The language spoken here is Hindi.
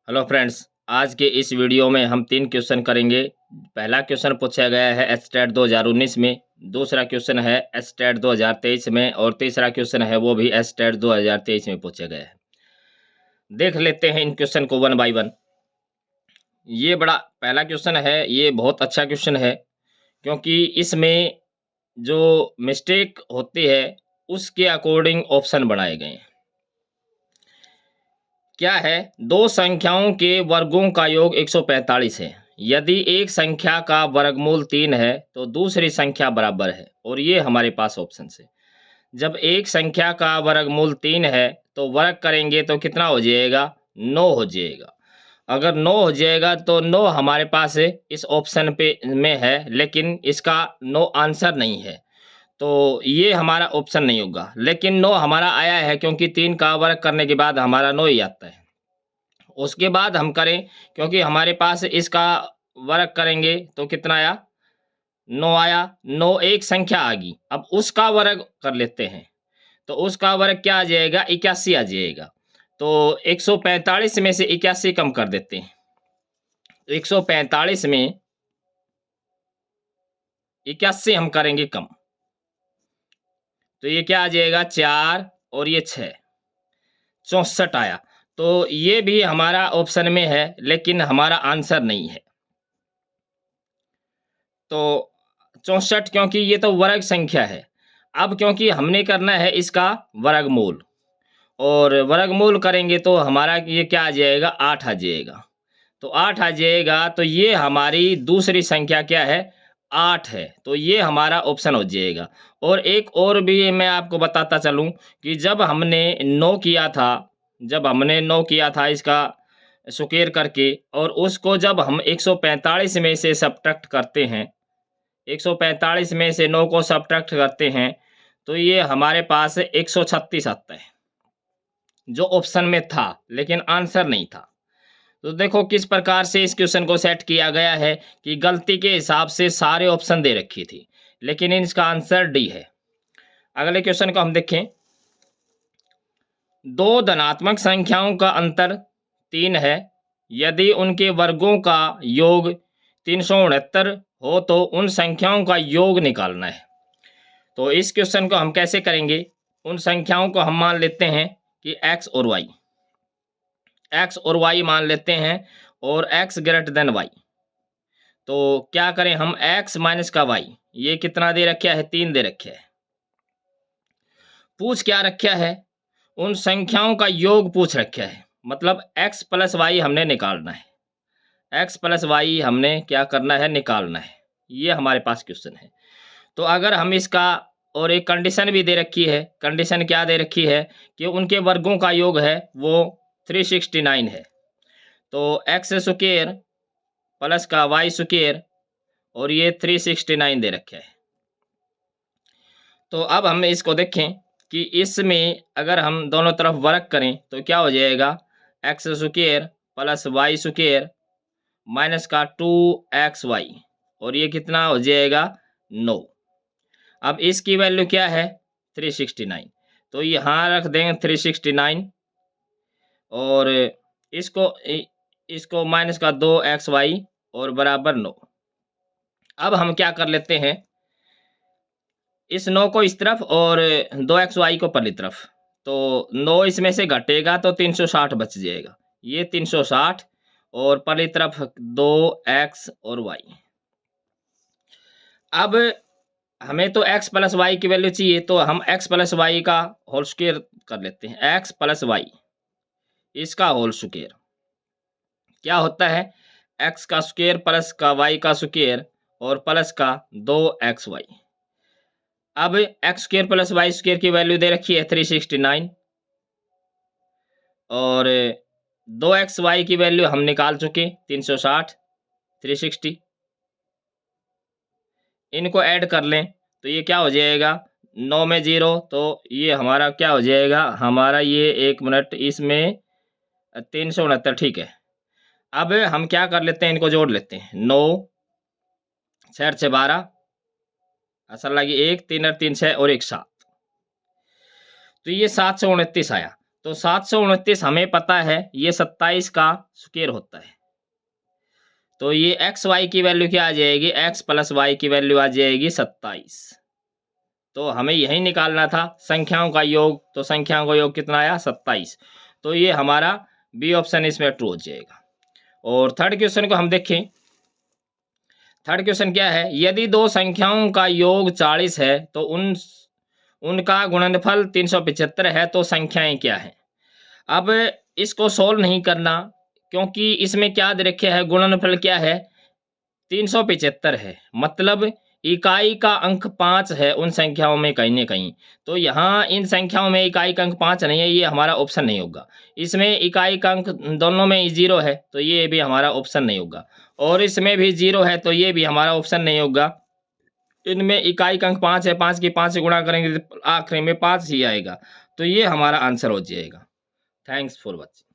हेलो फ्रेंड्स, आज के इस वीडियो में हम 3 क्वेश्चन करेंगे। पहला क्वेश्चन पूछा गया है एचटेट 2019 में, दूसरा क्वेश्चन है एचटेट 2023 में और तीसरा क्वेश्चन है वो भी एचटेट 2023 में पूछा गया है। देख लेते हैं इन क्वेश्चन को वन बाय वन। ये बड़ा पहला क्वेश्चन है, ये बहुत अच्छा क्वेश्चन है क्योंकि इसमें जो मिस्टेक होती है उसके अकॉर्डिंग ऑप्शन बनाए गए हैं। क्या है? दो संख्याओं के वर्गों का योग 145 है। यदि एक संख्या का वर्गमूल 3 है तो दूसरी संख्या बराबर है, और ये हमारे पास ऑप्शन है। जब एक संख्या का वर्गमूल 3 है तो वर्ग करेंगे तो कितना हो जाएगा? 9 हो जाएगा। अगर 9 हो जाएगा तो 9 हमारे पास इस ऑप्शन पे में है, लेकिन इसका 9 आंसर नहीं है, तो ये हमारा ऑप्शन नहीं होगा। लेकिन 9 हमारा आया है क्योंकि 3 का वर्ग करने के बाद हमारा 9 ही आता है। उसके बाद हम करें, क्योंकि हमारे पास इसका वर्ग करेंगे तो कितना आया? 9 आया। 9 एक संख्या आ गई, अब उसका वर्ग कर लेते हैं तो उसका वर्ग क्या आ जाएगा? 81 आ जाएगा। तो 145 में से 81 कम कर देते हैं। तो 145 में 81 हम करेंगे कम, तो ये क्या आ जाएगा? 4 और ये 6, 64 आया। तो ये भी हमारा ऑप्शन में है, लेकिन हमारा आंसर नहीं है। तो 64, क्योंकि ये तो वर्ग संख्या है। अब क्योंकि हमने करना है इसका वर्गमूल, और वर्गमूल करेंगे तो हमारा ये क्या आ जाएगा? 8 आ जाएगा। तो 8 आ जाएगा, तो ये हमारी दूसरी संख्या क्या है? 8 है। तो ये हमारा ऑप्शन हो जाएगा। और एक और भी मैं आपको बताता चलूँ कि जब हमने 9 किया था इसका स्क्वायर करके, और उसको जब हम 145 में से सब्ट्रैक्ट करते हैं, 145 में से 9 को सब्ट्रैक्ट करते हैं, तो ये हमारे पास 136 आता है, जो ऑप्शन में था लेकिन आंसर नहीं था। तो देखो किस प्रकार से इस क्वेश्चन को सेट किया गया है कि गलती के हिसाब से सारे ऑप्शन दे रखी थी, लेकिन इसका आंसर डी है। अगले क्वेश्चन को हम देखें। दो धनात्मक संख्याओं का अंतर 3 है। यदि उनके वर्गों का योग 369 हो तो उन संख्याओं का योग निकालना है। तो इस क्वेश्चन को हम कैसे करेंगे? उन संख्याओं को हम मान लेते हैं कि एक्स और वाई मान लेते हैं, और एक्स ग्रेटर देन वाई। तो क्या करें हम? एक्स माइनस का वाई, ये कितना दे रखा है? 3 दे रखा है। पूछ क्या रखा है? उन संख्याओं का योग पूछ रखा है, मतलब एक्स प्लस वाई हमने निकालना है। एक्स प्लस वाई हमने क्या करना है? निकालना है। ये हमारे पास क्वेश्चन है। तो अगर हम इसका, और एक कंडीशन भी दे रखी है। कंडीशन क्या दे रखी है? कि उनके वर्गों का योग है वो 369 है। तो एक्स स्क्वायर प्लस का वाई स्क्वायर, और ये 369 दे रखे है। तो अब हम इसको देखें कि इसमें अगर हम दोनों तरफ वर्ग करें तो क्या हो जाएगा? X square plus Y square minus का 2xy, और ये कितना हो जाएगा? 9। अब इसकी वैल्यू क्या है? 369। तो यहाँ रख देंगे 369, और इसको इसको माइनस का 2xy और बराबर 9। अब हम क्या कर लेते हैं? इस 9 को इस तरफ और 2xy को पहली तरफ। तो 9 इसमें से घटेगा तो 360 बच जाएगा। ये 360, और पहली तरफ 2x और y। अब हमें तो x प्लस वाई की वैल्यू चाहिए, तो हम x प्लस वाई का होल स्क्वायर कर लेते हैं। x प्लस वाई, इसका होल स्क्वायर क्या होता है? x का स्क्वायर प्लस का y का स्क्वायर और प्लस का 2xy। अब X square plus Y square की वैल्यू दे रखी है 369, और 2xy की वैल्यू हम निकाल चुके 360, 360। इनको ऐड कर लें तो ये क्या हो जाएगा? 9 में 0, तो ये हमारा क्या हो जाएगा? हमारा ये 1 मिनट, इसमें 369, ठीक है। अब हम क्या कर लेते हैं? इनको जोड़ लेते हैं। 9 6 6 12, असल लगी 1 3 और 3 6 और 1 7, तो ये 729 आया। तो 729 हमें पता है ये 27 का स्क्वायर होता है। तो ये एक्स वाई की वैल्यू क्या आ जाएगी, एक्स प्लस वाई की वैल्यू आ जाएगी 27। तो हमें यही निकालना था संख्याओं का योग, तो संख्याओं का योग कितना आया 27। तो ये हमारा बी ऑप्शन इसमें ट्रू हो जाएगा। और थर्ड क्वेश्चन को हम देखें। थर्ड क्वेश्चन क्या है, यदि दो संख्याओं का योग 40 है तो उनका गुणनफल 375 है, तो संख्याएं क्या हैं। अब इसको सोल्व नहीं करना, क्योंकि इसमें क्या दे रखे है, गुणनफल क्या है 375 है, मतलब इकाई का अंक 5 है उन संख्याओं में कहीं ना कहीं। तो यहाँ इन संख्याओं में इकाई का अंक 5 नहीं है, ये हमारा ऑप्शन नहीं होगा। इसमें इकाई का अंक दोनों में 0 है, तो ये भी हमारा ऑप्शन नहीं होगा। और इसमें भी 0 है, तो ये भी हमारा ऑप्शन नहीं होगा। इनमें इकाई का अंक 5 है, 5 की 5 से गुणा करेंगे तो आखिरी में 5 ही आएगा। तो ये हमारा आंसर हो जाएगा। Thanks for watching.